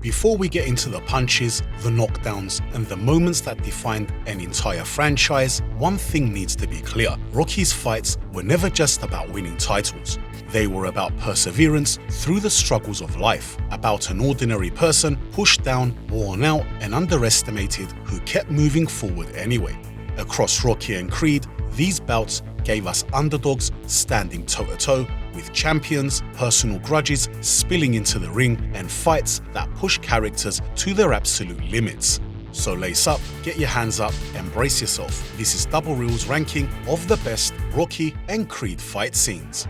before we get into the punches, the knockdowns, and the moments that defined an entire franchise, one thing needs to be clear. Rocky's fights were never just about winning titles. They were about perseverance through the struggles of life, about an ordinary person pushed down, worn out, and underestimated who kept moving forward anyway. Across Rocky and Creed, these bouts gave us underdogs standing toe-to-toe with champions, personal grudges spilling into the ring, and fights that push characters to their absolute limits. So lace up, get your hands up, and brace yourself. This is Double Reel's ranking of the best Rocky and Creed fight scenes.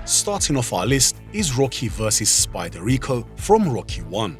Starting off our list is Rocky vs Spider Rico from Rocky 1.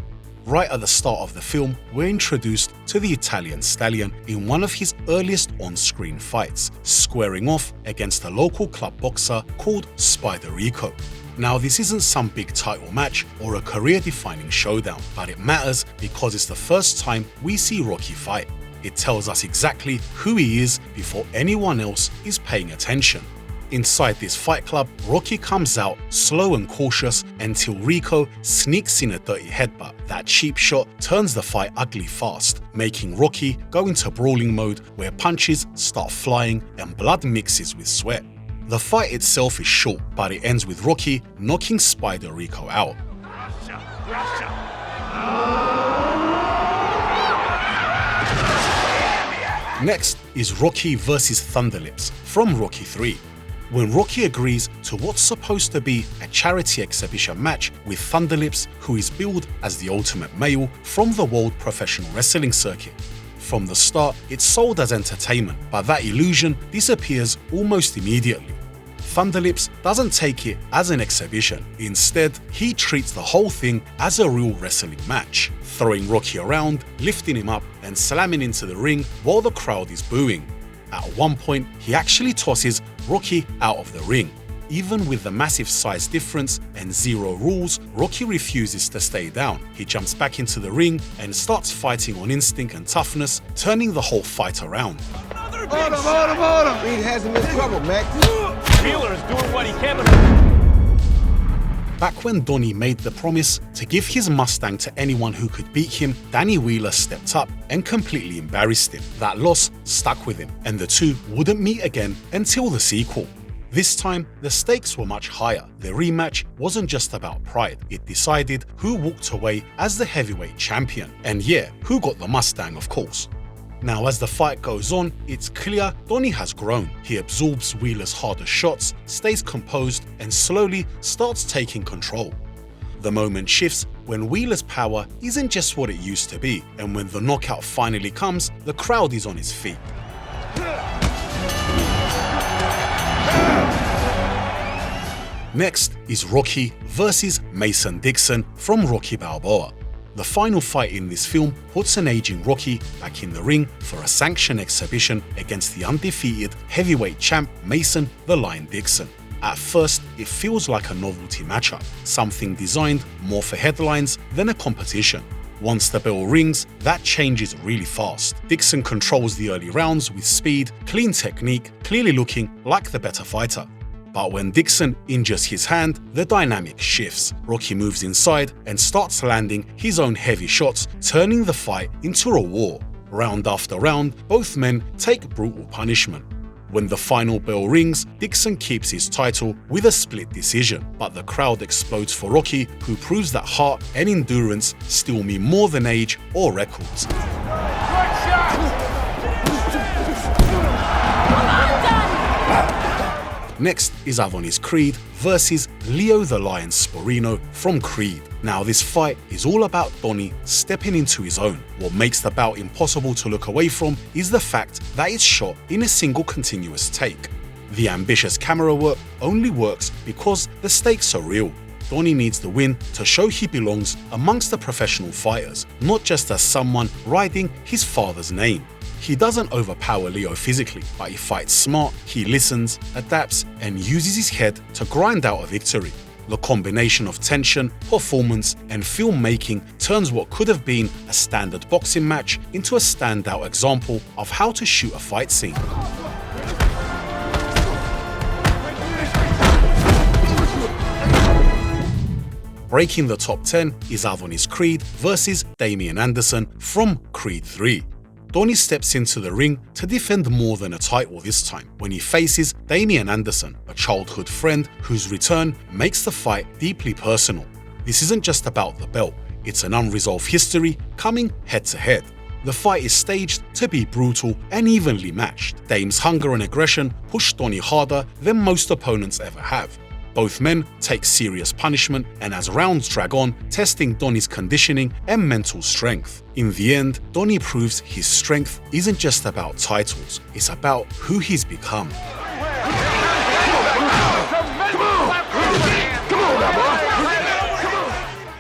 Right at the start of the film, we're introduced to the Italian stallion in one of his earliest on-screen fights, squaring off against a local club boxer called Spider Rico. Now, this isn't some big title match or a career-defining showdown, but it matters because it's the first time we see Rocky fight. It tells us exactly who he is before anyone else is paying attention. Inside this fight club, Rocky comes out slow and cautious until Rico sneaks in a dirty headbutt. That cheap shot turns the fight ugly fast, making Rocky go into brawling mode where punches start flying and blood mixes with sweat. The fight itself is short, but it ends with Rocky knocking Spider Rico out. Next is Rocky vs Thunderlips from Rocky 3. When Rocky agrees to what's supposed to be a charity exhibition match with Thunderlips, who is billed as the ultimate male from the World Professional Wrestling circuit. From the start, it's sold as entertainment, but that illusion disappears almost immediately. Thunderlips doesn't take it as an exhibition. Instead, he treats the whole thing as a real wrestling match, throwing Rocky around, lifting him up, and slamming into the ring while the crowd is booing. At one point, he actually tosses Rocky out of the ring. Even with the massive size difference and zero rules, Rocky refuses to stay down. He jumps back into the ring and starts fighting on instinct and toughness, turning the whole fight around. Hold him! Reed has him in trouble, Max. Wheeler is doing what he can. Back when Donnie made the promise to give his Mustang to anyone who could beat him, Danny Wheeler stepped up and completely embarrassed him. That loss stuck with him, and the two wouldn't meet again until the sequel. This time, the stakes were much higher. The rematch wasn't just about pride. It decided who walked away as the heavyweight champion. And yeah, who got the Mustang, of course. Now, as the fight goes on, it's clear Donnie has grown. He absorbs Wheeler's harder shots, stays composed, and slowly starts taking control. The moment shifts when Wheeler's power isn't just what it used to be, and when the knockout finally comes, the crowd is on his feet. Next is Rocky vs Mason Dixon from Rocky Balboa. The final fight in this film puts an aging Rocky back in the ring for a sanctioned exhibition against the undefeated heavyweight champ Mason "The Lion" Dixon. At first, it feels like a novelty matchup, something designed more for headlines than a competition. Once the bell rings, that changes really fast. Dixon controls the early rounds with speed, clean technique, clearly looking like the better fighter. But when Dixon injures his hand, the dynamic shifts. Rocky moves inside and starts landing his own heavy shots, turning the fight into a war. Round after round, both men take brutal punishment. When the final bell rings, Dixon keeps his title with a split decision, but the crowd explodes for Rocky, who proves that heart and endurance still mean more than age or records. Next is Adonis Creed versus Leo the Lion Sporino from Creed. Now, this fight is all about Donnie stepping into his own. What makes the bout impossible to look away from is the fact that it's shot in a single continuous take. The ambitious camera work only works because the stakes are real. Donnie needs the win to show he belongs amongst the professional fighters, not just as someone riding his father's name. He doesn't overpower Leo physically, but he fights smart, he listens, adapts, and uses his head to grind out a victory. The combination of tension, performance, and filmmaking turns what could have been a standard boxing match into a standout example of how to shoot a fight scene. Breaking the top 10 is Adonis Creed versus Damian Anderson from Creed 3. Donnie steps into the ring to defend more than a title this time, when he faces Damian Anderson, a childhood friend whose return makes the fight deeply personal. This isn't just about the belt, it's an unresolved history coming head to head. The fight is staged to be brutal and evenly matched. Dame's hunger and aggression push Donnie harder than most opponents ever have. Both men take serious punishment, and as rounds drag on, testing Donnie's conditioning and mental strength. In the end, Donnie proves his strength isn't just about titles, it's about who he's become.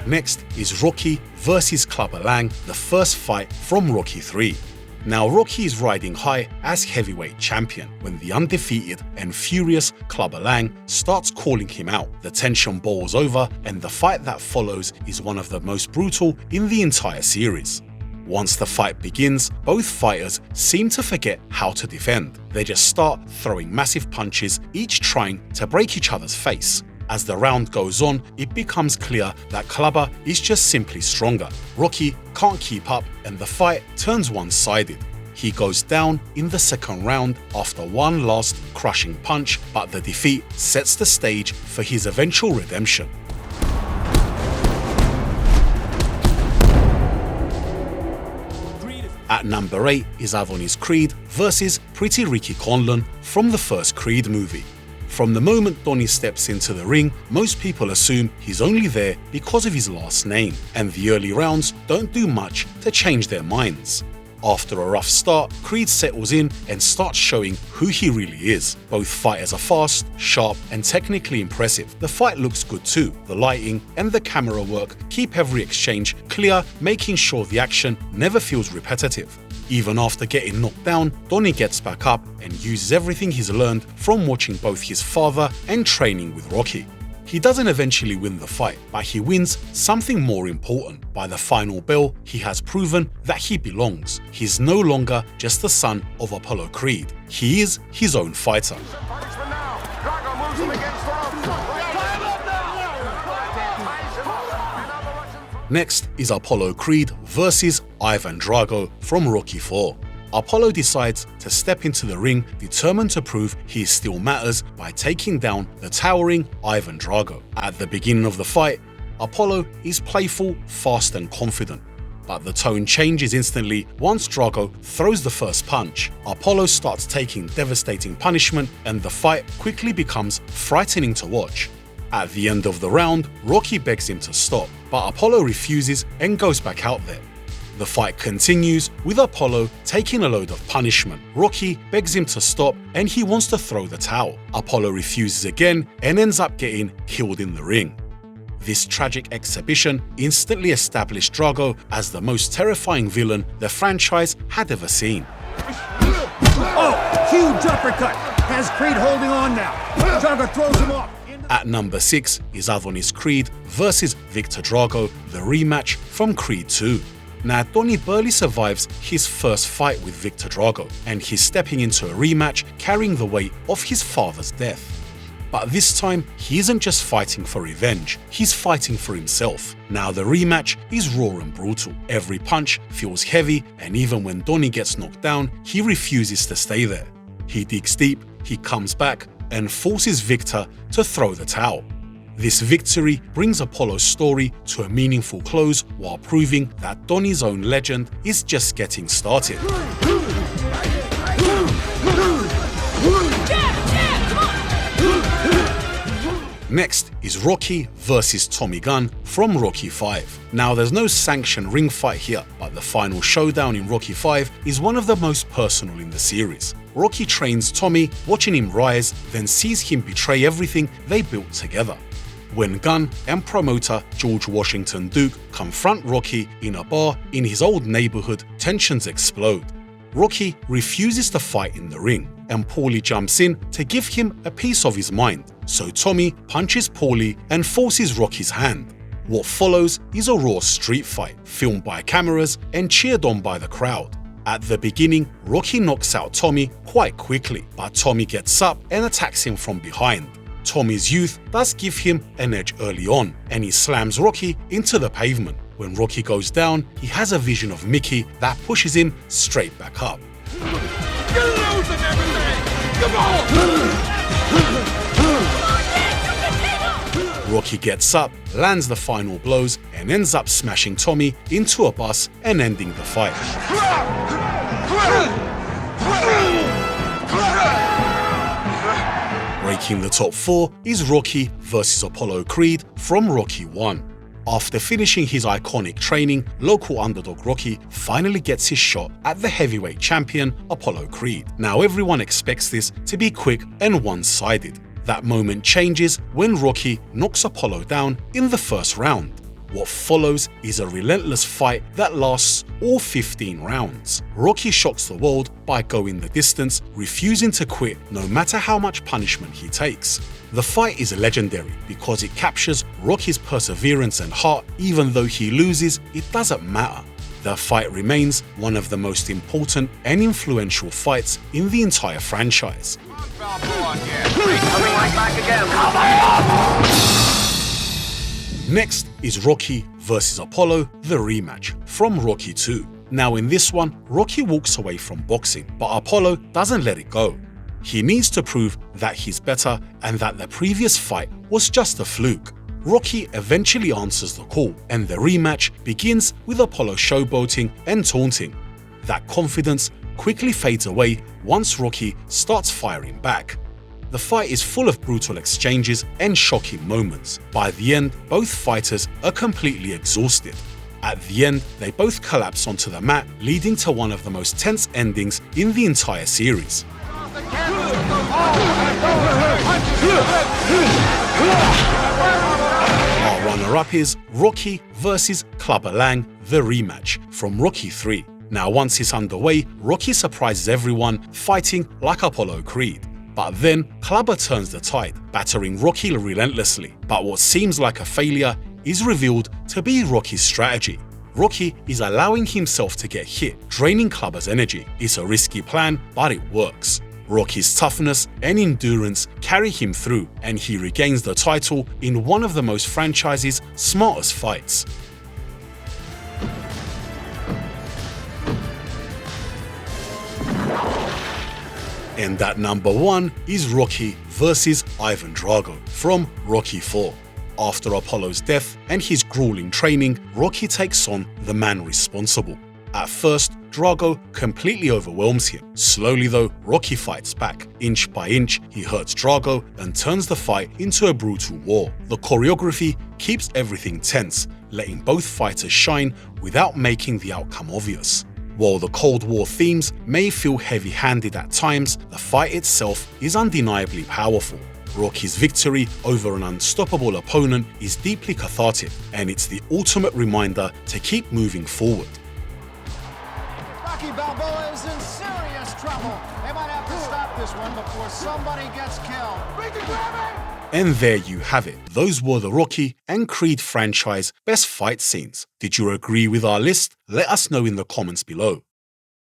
Next is Rocky versus Clubber Lang, the first fight from Rocky 3. Now Rocky is riding high as heavyweight champion when the undefeated and furious Clubber Lang starts calling him out. The tension boils over, and the fight that follows is one of the most brutal in the entire series. Once the fight begins, both fighters seem to forget how to defend. They just start throwing massive punches, each trying to break each other's face. As the round goes on, it becomes clear that Clubber is just simply stronger. Rocky can't keep up, and the fight turns one-sided. He goes down in the second round after one last crushing punch, but the defeat sets the stage for his eventual redemption. At number 8 is Adonis Creed versus Pretty Ricky Conland from the first Creed movie. From the moment Donnie steps into the ring, most people assume he's only there because of his last name, and the early rounds don't do much to change their minds. After a rough start, Creed settles in and starts showing who he really is. Both fighters are fast, sharp, and technically impressive. The fight looks good too. The lighting and the camera work keep every exchange clear, making sure the action never feels repetitive. Even after getting knocked down, Donnie gets back up and uses everything he's learned from watching both his father and training with Rocky. He doesn't eventually win the fight, but he wins something more important. By the final bell, he has proven that he belongs. He's no longer just the son of Apollo Creed. He is his own fighter. Next is Apollo Creed versus Ivan Drago from Rocky 4. Apollo decides to step into the ring, determined to prove he still matters by taking down the towering Ivan Drago. At the beginning of the fight, Apollo is playful, fast and confident. But the tone changes instantly once Drago throws the first punch. Apollo starts taking devastating punishment, and the fight quickly becomes frightening to watch. At the end of the round, Rocky begs him to stop, but Apollo refuses and goes back out there. The fight continues, with Apollo taking a load of punishment. Rocky begs him to stop and he wants to throw the towel. Apollo refuses again and ends up getting killed in the ring. This tragic exhibition instantly established Drago as the most terrifying villain the franchise had ever seen. Oh, huge uppercut! Has Creed holding on now. Drago throws him off. At number 6 is Adonis Creed versus Victor Drago, the rematch from Creed 2. Now, Donnie barely survives his first fight with Victor Drago, and he's stepping into a rematch carrying the weight of his father's death. But this time, he isn't just fighting for revenge, he's fighting for himself. Now the rematch is raw and brutal. Every punch feels heavy, and even when Donnie gets knocked down, he refuses to stay there. He digs deep, he comes back, and forces Victor to throw the towel. This victory brings Apollo's story to a meaningful close while proving that Donnie's own legend is just getting started. Next is Rocky versus Tommy Gunn from Rocky 5. Now there's no sanctioned ring fight here, but the final showdown in Rocky 5 is one of the most personal in the series. Rocky trains Tommy, watching him rise, then sees him betray everything they built together. When Gunn and promoter George Washington Duke confront Rocky in a bar in his old neighborhood, tensions explode. Rocky refuses to fight in the ring, and Paulie jumps in to give him a piece of his mind, so Tommy punches Paulie and forces Rocky's hand. What follows is a raw street fight, filmed by cameras and cheered on by the crowd. At the beginning, Rocky knocks out Tommy quite quickly, but Tommy gets up and attacks him from behind. Tommy's youth does give him an edge early on, and he slams Rocky into the pavement. When Rocky goes down, he has a vision of Mickey that pushes him straight back up. You're losing everything! Come on! Rocky gets up, lands the final blows, and ends up smashing Tommy into a bus and ending the fight. Breaking the top 4 is Rocky vs Apollo Creed from Rocky 1. After finishing his iconic training, local underdog Rocky finally gets his shot at the heavyweight champion Apollo Creed. Now everyone expects this to be quick and one-sided. That moment changes when Rocky knocks Apollo down in the first round. What follows is a relentless fight that lasts all 15 rounds. Rocky shocks the world by going the distance, refusing to quit no matter how much punishment he takes. The fight is legendary because it captures Rocky's perseverance and heart. Even though he loses, it doesn't matter. The fight remains one of the most important and influential fights in the entire franchise. Next is Rocky vs Apollo, the rematch from Rocky 2. Now in this one, Rocky walks away from boxing, but Apollo doesn't let it go. He needs to prove that he's better and that the previous fight was just a fluke. Rocky eventually answers the call, and the rematch begins with Apollo showboating and taunting. That confidence quickly fades away once Rocky starts firing back. The fight is full of brutal exchanges and shocking moments. By the end, both fighters are completely exhausted. At the end, they both collapse onto the mat, leading to one of the most tense endings in the entire series. Our runner-up is Rocky vs Clubber Lang, the rematch from Rocky 3. Now once it's underway, Rocky surprises everyone, fighting like Apollo Creed. But then, Clubber turns the tide, battering Rocky relentlessly. But what seems like a failure is revealed to be Rocky's strategy. Rocky is allowing himself to get hit, draining Clubber's energy. It's a risky plan, but it works. Rocky's toughness and endurance carry him through, and he regains the title in one of the most franchise's smartest fights. And at number 1 is Rocky vs Ivan Drago from Rocky 4. After Apollo's death and his grueling training, Rocky takes on the man responsible. At first, Drago completely overwhelms him. Slowly though, Rocky fights back. Inch by inch, he hurts Drago and turns the fight into a brutal war. The choreography keeps everything tense, letting both fighters shine without making the outcome obvious. While the Cold War themes may feel heavy-handed at times, the fight itself is undeniably powerful. Rocky's victory over an unstoppable opponent is deeply cathartic, and it's the ultimate reminder to keep moving forward. Rocky Balboa is in serious trouble. They might have to stop this one before somebody gets killed. And there you have it. Those were the Rocky and Creed franchise best fight scenes. Did you agree with our list? Let us know in the comments below.